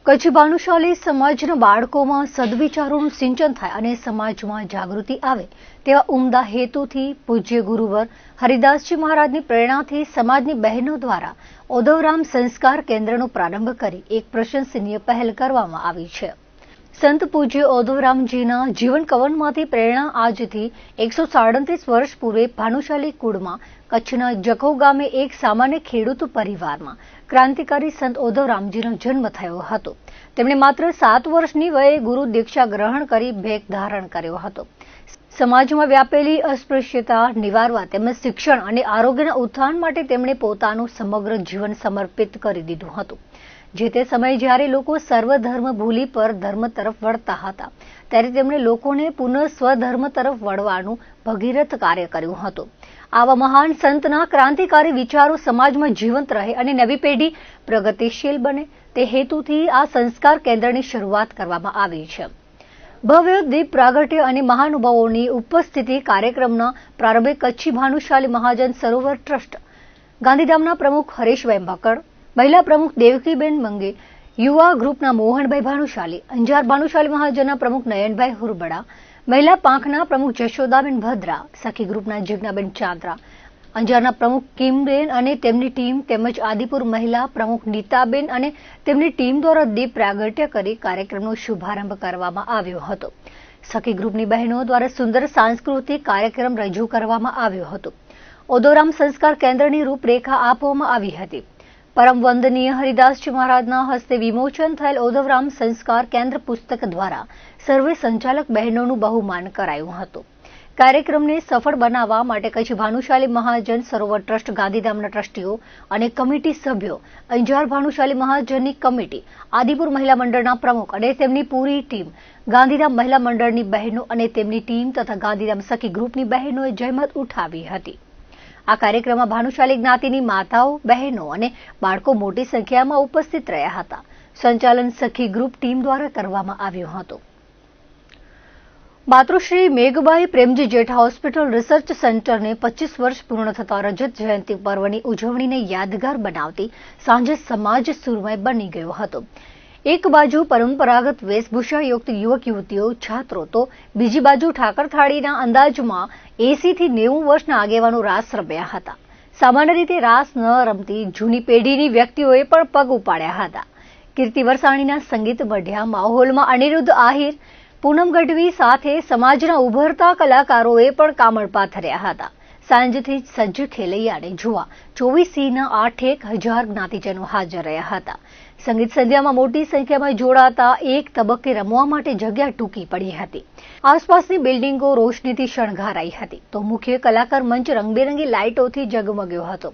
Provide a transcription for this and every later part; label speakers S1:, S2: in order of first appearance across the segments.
S1: કચ્છી ભાનુશાલી સમાજના બાળકોમાં સદવિચારોનું સિંચન થાય અને સમાજમાં જાગૃતિ આવે તેવા ઉમદા હેતુથી પૂજ્ય ગુરુવર હરિદાસજી મહારાજની પ્રેરણાથી સમાજની બહેનો દ્વારા ઓધવરામ સંસ્કાર કેન્દ્રનો પ્રારંભ કરી એક પ્રશંસનીય પહેલ કરવામાં આવી છે। સંત પૂજ્ય ઓધવરામજીના જીવન કવનમાંથી પ્રેરણા આજથી 137 વર્ષ પૂર્વે ભાનુશાલી કુળમાં કચ્છના જખૌ ગામે એક સામાન્ય ખેડૂત પરિવારમાં ક્રાંતિકારી સંત ઓધવરામજીનો જન્મ થયો હતો। તેમણે માત્ર 7 વર્ષની વયે ગુરુ દીક્ષા ગ્રહણ કરી ભેખ ધારણ કર્યો હતો। સમાજમાં વ્યાપેલી અસ્પૃશ્યતા નિવારવા તેમજ શિક્ષણ અને આરોગ્યના ઉત્થાન માટે તેમણે પોતાનું સમગ્ર જીવન સમર્પિત કરી દીધું હતું। જે તે સમયે જ્યારે લોકો સર્વધર્મ ભૂલી પર ધર્મ તરફ વળતા હતા ત્યારે તેમણે લોકોને પુનઃ સ્વધર્મ તરફ વળવાનું ભગીરથ કાર્ય કર્યું હતું। આવા મહાન સંતના ક્રાંતિકારી વિચારો સમાજમાં જીવંત રહે અને નવી પેઢી પ્રગતિશીલ બને તે હેતુથી આ સંસ્કાર કેન્દ્રની શરૂઆત કરવામાં આવી છે। ભવ્ય દીપ પ્રાગટ્ય અને મહાનુભાવોની ઉપસ્થિતિ કાર્યક્રમના પ્રારંભે કચ્છી ભાનુશાલી મહાજન સરોવર ટ્રસ્ટ ગાંધીધામના પ્રમુખ હરેશભાઈ ભકડ, મહિલા પ્રમુખ દેવકીબેન મંગે, યુવા ગ્રુપના મોહનભાઈ ભાનુશાલી, અંજાર ભાનુશાલી મહાજનના પ્રમુખ નયનભાઈ હુરબડા, મહિલા પાંખના પ્રમુખ જશોદાબેન ભદ્રા, સખી ગ્રુપના જિજ્ઞાબેન ચાંદ્રા, અંજારના પ્રમુખ કિમબેન અને તેમની ટીમ તેમજ આદિપુર મહિલા પ્રમુખ નીતાબેન અને તેમની ટીમ દ્વારા દીપ પ્રાગટ્ય કરી કાર્યક્રમનો શુભારંભ કરવામાં આવ્યો હતો। સખી ગ્રુપની બહેનો દ્વારા સુંદર સાંસ્કૃતિક કાર્યક્રમ રજૂ કરવામાં આવ્યો હતો। ઓધવરામ સંસ્કાર કેન્દ્રની રૂપરેખા આપવામાં આવી હતી। પરમ વંદનીય હરિદાસજી મહારાજના હસ્તે વિમોચન થયેલ ઓધવરામ સંસ્કાર કેન્દ્ર પુસ્તક દ્વારા સર્વે સંચાલક બહેનોનું બહુમાન કરાયું હતું। કાર્યક્રમને સફળ બનાવવા માટે કચ્છ ભાનુશાલી મહાજન સરોવર ટ્રસ્ટ ગાંધીધામના ટ્રસ્ટીઓ અને કમિટી સભ્યો, અંજાર ભાનુશાલી મહાજનની કમિટી, આદિપુર મહિલા મંડળના પ્રમુખ અને તેમની પૂરી ટીમ, ગાંધીધામ મહિલા મંડળની બહેનો અને તેમની ટીમ તથા ગાંધીધામ સખી ગ્રુપની બહેનોએ જહેમત ઉઠાવી હતી। આ કાર્યક્રમમાં ભાનુશાલી જ્ઞાતિની માતાઓ, બહેનો અને બાળકો મોટી સંખ્યામાં ઉપસ્થિત રહ્યા હતા। સંચાલન સખી ગ્રુપ ટીમ દ્વારા કરવામાં આવ્યું હતું। માતૃશ્રી મેઘબાઈ પ્રેમજી જેઠા હોસ્પિટલ રિસર્ચ સેન્ટરને 25 વર્ષ પૂર્ણ થતા રજત જયંતિ પર્વની ઉજવણીને યાદગાર બનાવતી સાંજે સમાજ સુરમય બની ગયો હતો। એક બાજુ પરંપરાગત વેશભૂષાયુક્ત યુવક યુવતીઓ, છાત્રો તો બીજી બાજુ ઠાકર થાળીના અંદાજમાં 80 થી 90 વર્ષના આગેવાનો રાસ રમ્યા હતા। સામાન્ય રીતે રાસ ન રમતી જૂની પેઢીની વ્યક્તિઓએ પણ પગ ઉપાડ્યા હતા। કીર્તિ વરસાણીના સંગીત મઢ્યા માહોલમાં અનિરુદ્ધ આહિર, પૂનમ ગઢવી સાથે સમાજના ઉભરતા કલાકારોએ પણ કામળ પાથર્યા હતા। સાંજથી સજ્જ ખેલૈયાને જોવા 24 8,000 જ્ઞાતિજનો હાજર રહ્યા હતા। સંગીત સંધ્યામાં મોટી સંખ્યામાં જોડાતા એક તબક્કે રમવા માટે જગ્યા ટૂંકી પડી હતી। આસપાસની બિલ્ડિંગો રોશનીથી શણગારાઈ હતી તો મુખ્ય કલાકાર મંચ રંગબેરંગી લાઇટોથી જગમગ્યો હતો।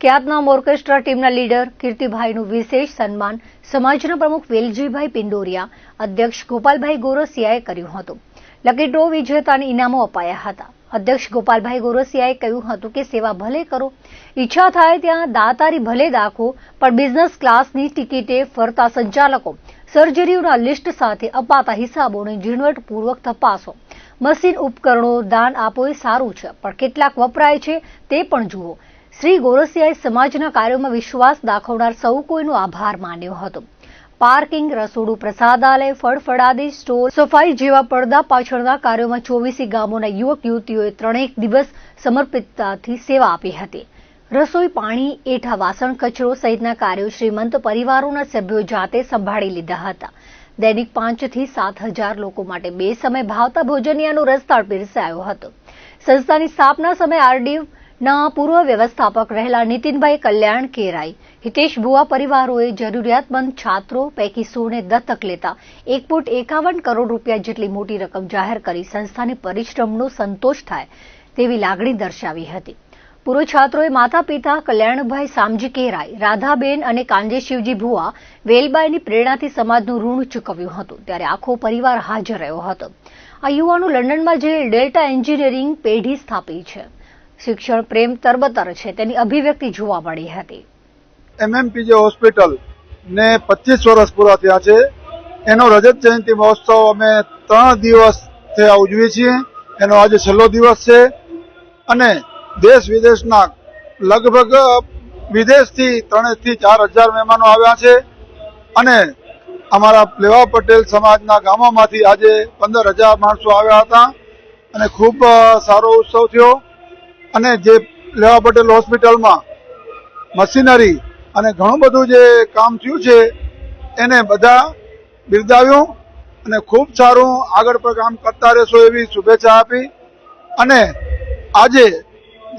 S1: ખ્યાતનામ ઓર્કેસ્ટ્રા ટીમના લીડર કીર્તિભાઈનું વિશેષ સન્માન સમાજના પ્રમુખ વેલજીભાઈ પિંડોરિયા, અધ્યક્ષ ગોપાલભાઈ ગોરસિયાએ કર્યું હતું। લકી ડ્રો વિજેતાને ઇનામો અપાયા હતા। અધ્યક્ષ ગોપાલભાઈ ગોરસિયાએ કહ્યું હતું કે સેવા ભલે કરો, ઈચ્છા થાય ત્યાં દાતારી ભલે દાખો, પણ બિઝનેસ ક્લાસની ટિકિટે ફરતા સંચાલકો સર્જરીઓના લિસ્ટ સાથે અપાતા હિસાબોને ઝીણવટપૂર્વક તપાસો। મશીન ઉપકરણો દાન આપો એ સારું છે, પણ કેટલાક વપરાય છે તે પણ જુઓ। શ્રી ગોરસિયાએ સમાજના કાર્યોમાં વિશ્વાસ દાખવનાર સૌ કોઈનો આભાર માન્યો હતો। પાર્કિંગ, રસોડું, પ્રસાદાલય, ફળફળાદી સ્ટોલ, સફાઈ જેવા પડદા પાછળના કાર્યોમાં 24 ગામોના યુવક યુવતીઓએ 3 દિવસ સમર્પિતતાથી સેવા આપી હતી। રસોઈ, પાણી, એઠા વાસણ, કચરો સહિતના કાર્યો શ્રીમંત પરિવારોના સભ્યો જાતે સંભાળી લીધા હતા। દૈનિક 5 થી 7,000 લોકો માટે 2 સમય ભાવતા ભોજનિયાનો રસતાળ પીરસાયો હતો। સંસ્થાની સ્થાપના સમયે આરડીના પૂર્વ વ્યવસ્થાપક રહેલા નીતિનભાઈ કલ્યાણ કેરાઈ, હિતેશ ભુવા પરિવારોએ જરૂરિયાતમંદ છાત્રો પૈકી 100ને દત્તક લેતા 1.51 કરોડ રૂપિયા જેટલી મોટી રકમ જાહેર કરી સંસ્થાને પરિશ્રમનો સંતોષ થાય તેવી લાગણી દર્શાવી હતી। પૂર્વ છાત્રોએ માતા પિતા કલ્યાણભાઈ સામજી કેરાઈ, રાધાબેન અને કાંજે શિવજી ભુવા વેલબાઈની પ્રેરણાથી સમાજનું ઋણ ચૂકવ્યું હતું ત્યારે આખો પરિવાર હાજર રહ્યો હતો। આ યુવાનો લંડનમાં જે ડેલ્ટા એન્જિનિયરિંગ પેઢી સ્થાપી છે, શિક્ષણ પ્રેમ તરબતર છે તેની અભિવ્યક્તિ જોવા મળી હતી।
S2: MMPJ હોસ્પિટલ ને 25 વર્ષ પૂરા થયા છે। એનો રજત જયંતિ મહોત્સવ અમે 3 દિવસ થયા ઉજવીએ છીએ। એનો આજે છેલ્લો દિવસ છે અને દેશ વિદેશના લગભગ વિદેશથી 3 થી 4,000 મહેમાનો આવ્યા છે અને અમારા લેવા પટેલ સમાજના ગામોમાંથી આજે 15,000 માણસો આવ્યા હતા અને ખૂબ સારો ઉત્સવ થયો. અને જે લેવા પટેલ હોસ્પિટલમાં મશીનરી અને ઘણું બધું જે કામ થયું છે એને બધા બિરદાવ્યું અને ખૂબ સારું આગળ પર કામ કરતા રહેશો એવી શુભેચ્છા આપી. અને આજે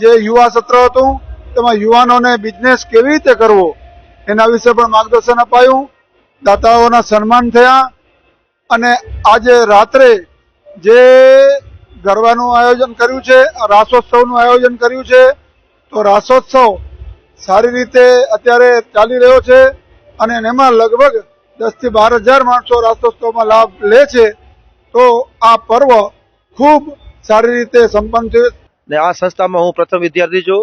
S2: જે યુવા સત્ર હતું તેમાં યુવાનોને બિઝનેસ કેવી રીતે કરવો એના વિશે પણ માર્ગદર્શન અપાયું. દાતાઓના સન્માન થયા. અને આજે રાત્રે જે ગરબાનું આયોજન કર્યું છે, રાસોત્સવનું આયોજન કર્યું છે, તો રાસોત્સવ સારી રીતે અત્યારે ચાલી રહ્યો છે અને એમાં લગભગ 10 થી 12,000 માણસો રાસોત્સવમાં લાભ લે છે. તો આ પર્વ ખૂબ સારી રીતે સંપન્ન થયું.
S3: ને આ સંસ્થામાં હું પ્રથમ વિદ્યાર્થી છું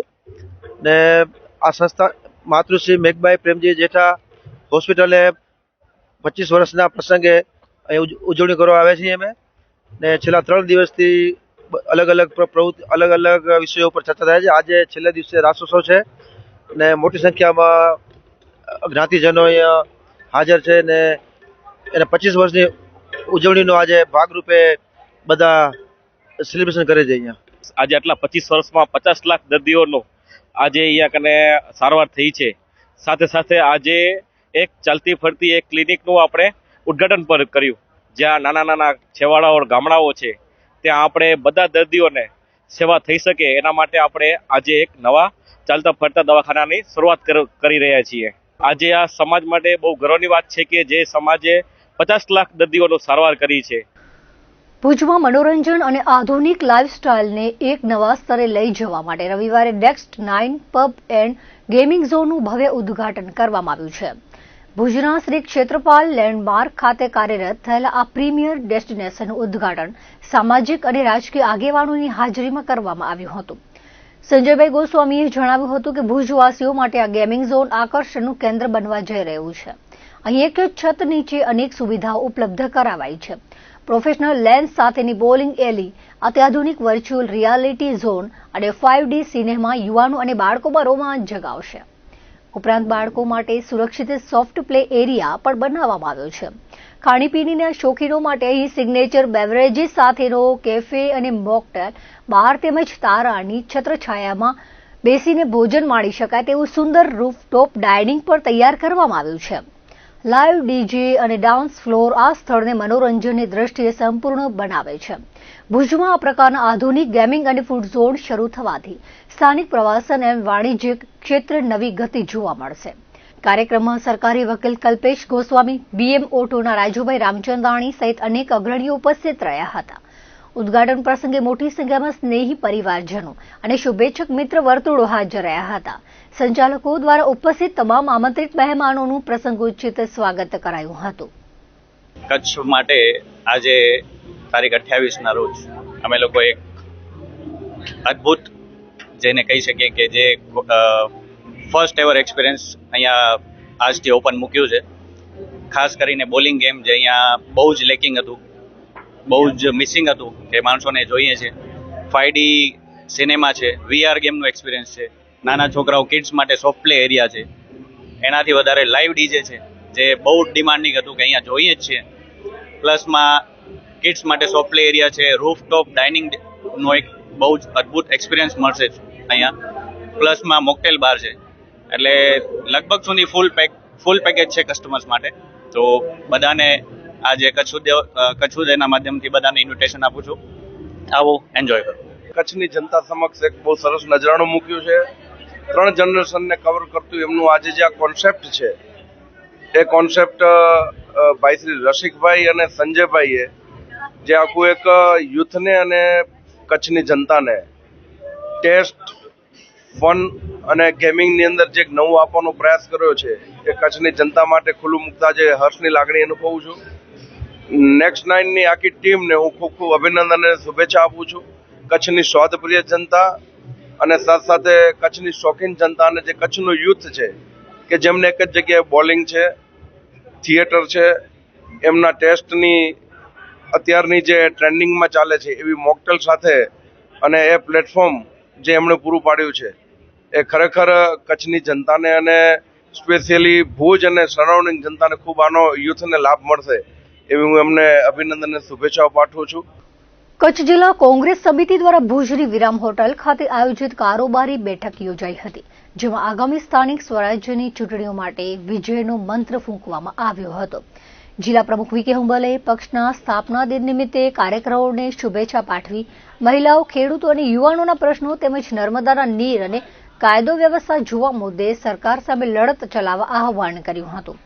S3: ને આ સંસ્થા માતૃશ્રી મેઘબાઈ પ્રેમજી જેઠા હોસ્પિટલે 25 વર્ષના પ્રસંગે અહીં ઉજવણી કરવા આવ્યા છીએ અમે. ને છેલ્લા 3 દિવસથી અલગ અલગ વિષયો પર ચર્ચા થાય છે. આજે છેલ્લા દિવસે રાસોત્સવ છે ને મોટી સંખ્યામાં જ્ઞાતિજનો અહીંયા હાજર છે ને એને 25 વર્ષની ઉજવણીનો આજે ભાગરૂપે બધા સેલિબ્રેશન કરે છે. અહીંયા
S4: આજે આટલા 25 વર્ષમાં 50 લાખ દર્દીઓનો આજે અહીંયા કને સારવાર થઈ છે. સાથે સાથે આજે એક ચાલતી ફરતી એક ક્લિનિકનું આપણે ઉદ્ઘાટન પર કર્યું, જ્યાં નાના છેવાડાઓ ગામડાઓ છે ત્યાં આપણે બધા દર્દીઓને સેવા થઈ શકે એના માટે આપણે આજે એક નવા ચાલતા ફરતા દવાખાનાની શરૂઆત કરી રહ્યા છીએ. આજે આ સમાજ માટે બહુ ગર્વની વાત છે કે જે સમાજે 50 લાખ દર્દીઓનો સારવાર કરી છે.
S1: ભુજમાં મનોરંજન અને આધુનિક લાઇફસ્ટાઇલને એક નવા સ્તરે લઈ જવા માટે રવિવારે નેક્સ્ટ 9 પબ એન્ડ ગેમિંગ ઝોનનું ભવ્ય ઉદ્ઘાટન કરવામાં આવ્યું છે. ભુજના શ્રી ક્ષેત્રપાલ લેન્ડમાર્ક ખાતે કાર્યરત થયેલા આ પ્રીમિયર ડેસ્ટિનેશનનું ઉદ્ઘાટન સામાજિક અને રાજકીય આગેવાનોની હાજરીમાં કરવામાં આવ્યું હતું. સંજયભાઈ ગોસ્વામીએ જણાવ્યું હતું કે ભુજવાસીઓ માટે આ ગેમિંગ ઝોન આકર્ષણનું કેન્દ્ર બનવા જઈ રહ્યું છે. અહીં એક જ છત નીચે અનેક સુવિધાઓ ઉપલબ્ધ કરાવાઈ છે. પ્રોફેશનલ લેન્સ સાથેની બોલિંગ એલી, અત્યાધુનિક વર્ચ્યુઅલ રિયાલિટી ઝોન અને 5D સિનેમા યુવાનો અને બાળકોમાં રોમાંચ જગાવશે. ઉપરાંત બાળકો માટે સુરક્ષિત સોફ્ટ પ્લે એરિયા પણ બનાવવામાં આવ્યો છે. ખાણીપીણીના શોખીનો માટે અહીં સિગ્નેચર બેવરેજીસ સાથેનો કેફે અને મોકટેલ બાર તેમજ તારાની છત્રછાયામાં બેસીને ભોજન માણી શકાય તેવું સુંદર રૂફટોપ ડાઇનિંગ પણ તૈયાર કરવામાં આવ્યું છે. લાઇવ ડીજે અને ડાન્સ ફ્લોર આ સ્થળને મનોરંજનની દ્રષ્ટિએ સંપૂર્ણ બનાવે છે. ભુજમાં આ પ્રકારના આધુનિક ગેમિંગ અને ફૂડ ઝોન શરૂ થવાથી સ્થાનિક પ્રવાસન અને વાણિજ્ય ક્ષેત્રે નવી ગતિ જોવા મળશે. કાર્યક્રમમાં સરકારી વકીલ કલ્પેશ ગોસ્વામી, બીએમ ઓટોના રાજુભાઈ રામચંદાણી સહિત અનેક અગ્રણીઓ ઉપસ્થિત રહ્યા હતા. ઉદ્ઘાટન પ્રસંગે મોટી સંખ્યામાં સ્નેહી પરિવારજનો અને શુભેચ્છક મિત્ર વર્તુળો હાજર રહ્યા હતા. સંચાલકો દ્વારા ઉપસ્થિત તમામ આમંત્રિત મહેમાનોનું પ્રસંગોચિત સ્વાગત કરાયું હતું.
S5: કચ્છ માટે આજે તારીખ 28ના રોજ અમે લોકો એક અદ્ભુત જેને કહી શકીએ કે જે ફર્સ્ટ એવર એક્સપિરિયન્સ અહીંયા આજથી ઓપન મૂક્યું છે. ખાસ કરીને બોલિંગ ગેમ જે અહીંયા બહુ જ લેકિંગ હતું, બહુ જ મિસિંગ હતું કે માણસોને જોઈએ છે. 5D સિનેમા છે, VR ગેમનું એક્સપિરિયન્સ છે, નાના છોકરાઓ કિડ્સ માટે સોફ્ટ પ્લે એરિયા છે, એનાથી વધારે લાઈવ ડીજે છે જે બહુ ડિમાન્ડિંગ હતું કે અહીંયા જોઈએ જ છે. પ્લસમાં કિડ્સ માટે સોફ્ટ પ્લે એરિયા છે, રૂફટોપ ડાઇનિંગનો એક બહુ જ અદ્ભુત એક્સપિરિયન્સ મળશે અહીંયા. પ્લસમાં મોકટેલ બાર છે, એટલે લગભગ સુધી ફૂલ પેકેજ છે કસ્ટમર્સ માટે. તો બધાને આજે કચ્છ ઉદયના માધ્યમથી બધાને ઇન્વિટેશન આપું છું, આવો એન્જોય કરો.
S3: કચ્છની જનતા સમક્ષ એક બહુ સરસ નજરાણું મૂક્યું છે. 3 જનરેશનને કવર કરતું એમનું આજે જે આ કોન્સેપ્ટ છે એ કોન્સેપ્ટ ભાઈ શ્રી રસિકભાઈ અને સંજયભાઈએ જે આખું એક યુથને અને કચ્છની જનતાને ટેસ્ટ, ફન અને ગેમિંગની અંદર જે નવું આપવાનો પ્રયાસ કર્યો છે એ કચ્છની જનતા માટે ખુલ્લું મૂકતા જે હર્ષની લાગણી અનુભવું છું. નેક્સ્ટ 9ની આખી ટીમને હું ખૂબ અભિનંદન અને શુભેચ્છા આપું છું. કચ્છની સ્વાદપ્રિય જનતા અને સાથે કચ્છની શોખીન જનતા અને જે કચ્છનું યુથ છે કે જેમને એક જ જગ્યાએ બોલિંગ છે, થિયેટર છે, એમના ટેસ્ટની અત્યારની જે ટ્રેન્ડિંગમાં ચાલે છે એવી મોકટેલ સાથે અને એ પ્લેટફોર્મ જે એમણે પૂરું પાડ્યું છે એ ખરેખર કચ્છની જનતાને અને સ્પેશિયલી ભુજ અને સરાઉન્ડિંગ જનતાને ખૂબ આનો યુથને લાભ મળશે એવી હું એમને અભિનંદન અને શુભેચ્છાઓ પાઠવું છું.
S1: કચ્છ જિલ્લા કોંગ્રેસ સમિતિ દ્વારા ભુજની વિરામ હોટલ ખાતે આયોજિત કારોબારી બેઠક યોજાઈ હતી, જેમાં આગામી સ્થાનિક સ્વરાજ્યની ચૂંટણીઓ માટે વિજયનો મંત્ર ફૂંકવામાં આવ્યો હતો. જિલ્લા પ્રમુખ વી.કે. હુંબલે પક્ષના સ્થાપના દિન નિમિત્તે કાર્યકરોને શુભેચ્છા પાઠવી મહિલાઓ, ખેડૂતો અને યુવાનોના પ્રશ્નો તેમજ નર્મદાના નીર અને કાયદો વ્યવસ્થા જોવા મુદ્દે સરકાર સામે લડત ચલાવવા આહવાન કર્યું હતું.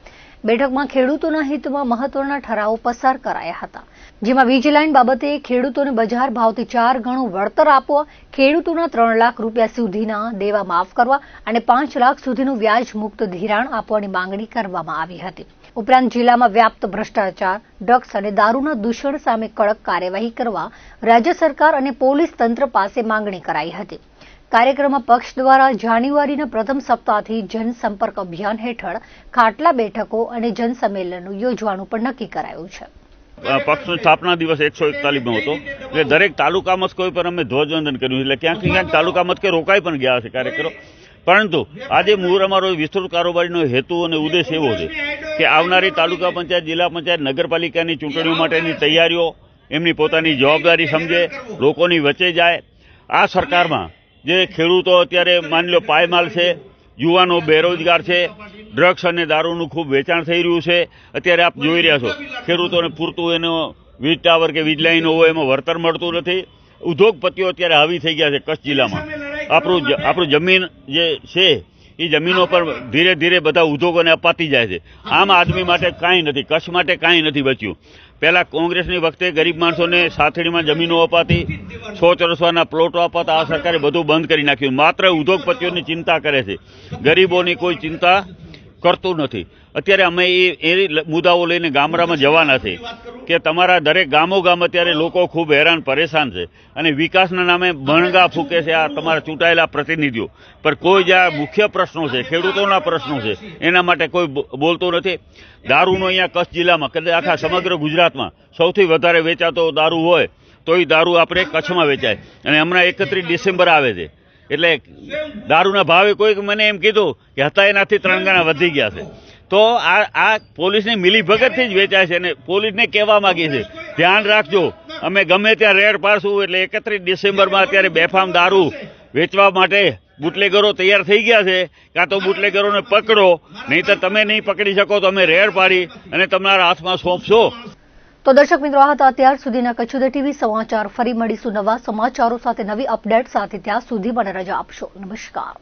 S1: બેઠકમાં ખેડૂતોના હિતમાં મહત્વના ઠરાવો પસાર કરાયા હતા, જેમાં વીજ લાઇન બાબતે ખેડૂતોને બજાર ભાવથી 4 ગણું વળતર આપવા, ખેડૂતોના 3 લાખ રૂપિયા સુધીના દેવા માફ કરવા અને 5 લાખ સુધીનું વ્યાજ મુક્ત ધિરાણ આપવાની માંગણી કરવામાં આવી હતી. ઉપરાંત જિલ્લામાં વ્યાપ્ત ભ્રષ્ટાચાર, ડ્રગ્સ અને દારૂના દૂષણ સામે કડક કાર્યવાહી કરવા રાજ્ય સરકાર અને પોલીસ તંત્ર પાસે માંગણી કરાઈ હતી. કાર્યક્રમમાં પક્ષ દ્વારા જાન્યુઆરીના પ્રથમ સપ્તાહથી જનસંપર્ક અભિયાન હેઠળ ખાટલા બેઠકો અને જનસંમેલનો યોજવાનું પણ નક્કી કરાયું છે.
S6: પક્ષનો સ્થાપના દિવસ 141મો હતો, એટલે દરેક તાલુકા મથકોએ પર અમે ધ્વજવંદન કર્યું, એટલે ક્યાંક તાલુકા મથકે રોકાઈ પણ ગયા છે કાર્યકરો. પરંતુ આજે મૂળ અમારો વિસ્તૃત કારોબારીનો હેતુ અને ઉદ્દેશ એવો છે કે આવનારી તાલુકા પંચાયત, જિલ્લા પંચાયત, નગરપાલિકાની ચૂંટણીઓ માટેની તૈયારીઓ એમની પોતાની જવાબદારી સમજે, લોકોની વચ્ચે જાય. આ સરકારમાં જે ખેડૂતો અત્યારે માની લો પાયમાલ છે, યુવાનો બેરોજગાર છે, ડ્રગ્સ અને દારૂનું ખૂબ વેચાણ થઈ રહ્યું છે. અત્યારે આપ જોઈ રહ્યા છો ખેડૂતોને પૂરતું એનો વીજ ટાવર કે વીજ લાઈનો હોય એમાં વળતર મળતું નથી. ઉદ્યોગપતિઓ અત્યારે હાવી થઈ ગયા છે કચ્છ જિલ્લામાં. આપણું જમીન જે છે એ જમીનો પર ધીરે ધીરે બધા ઉદ્યોગોને અપાતી જાય છે. આમ આદમી માટે કાંઈ નથી, કચ્છ માટે કાંઈ નથી બચ્યું. પહેલા કોંગ્રેસની વખતે ગરીબ માણસોને સાથળીમાં જમીનો અપાતી, 100 ચોરસવાના પ્લોટો અપાતા. આ સરકારે બધું બંધ કરી નાખ્યું. માત્ર ઉદ્યોગપતિઓની ચિંતા કરે છે, ગરીબોની કોઈ ચિંતા કરતું નથી. અત્યારે અમે એ મુદ્દાઓ લઈને ગામડામાં જવાના છે કે તમારા દરેક ગામોગામ અત્યારે લોકો ખૂબ હેરાન પરેશાન છે અને વિકાસના નામે બણગા ફૂંકે છે આ તમારા ચૂંટાયેલા પ્રતિનિધિઓ. પર કોઈ જે મુખ્ય પ્રશ્નો છે, ખેડૂતોના પ્રશ્નો છે, એના માટે કોઈ બોલતું નથી. દારૂનો અહીંયા કચ્છ જિલ્લામાં, કદાચ આખા સમગ્ર ગુજરાતમાં સૌથી વધારે વેચાતો દારૂ હોય તો એ દારૂ આપણે કચ્છમાં વેચાય. અને હમણાં 31 ડિસેમ્બર આવે છે, એટલે દારૂના ભાવે કોઈક મને એમ કીધું કે હતા એનાથી 3 ગણા વધી ગયા છે. તો આ પોલીસની મિલીભગતથી જ વેચાય છે અને પોલીસને કહેવા માંગીએ છે ધ્યાન રાખજો, અમે ગમે ત્યાં રેડ પાડશું. એટલે 31 ડિસેમ્બરમાં અત્યારે બેફામ દારૂ વેચવા માટે બુટલેગરો તૈયાર થઈ ગયા છે. કાં તો બુટલેગરોને પકડો, નહીં તો તમે નહીં પકડી શકો તો અમે રેડ પાડી અને તમારા હાથમાં સોંપશો.
S1: તો દર્શક મિત્રો, આ હતા અત્યાર સુધીના કચ્છ ટીવી સમાચાર. ફરી મળીશું નવા સમાચારો સાથે, નવી અપડેટ સાથે. ત્યાં સુધી મને રજા આપશો. નમસ્કાર.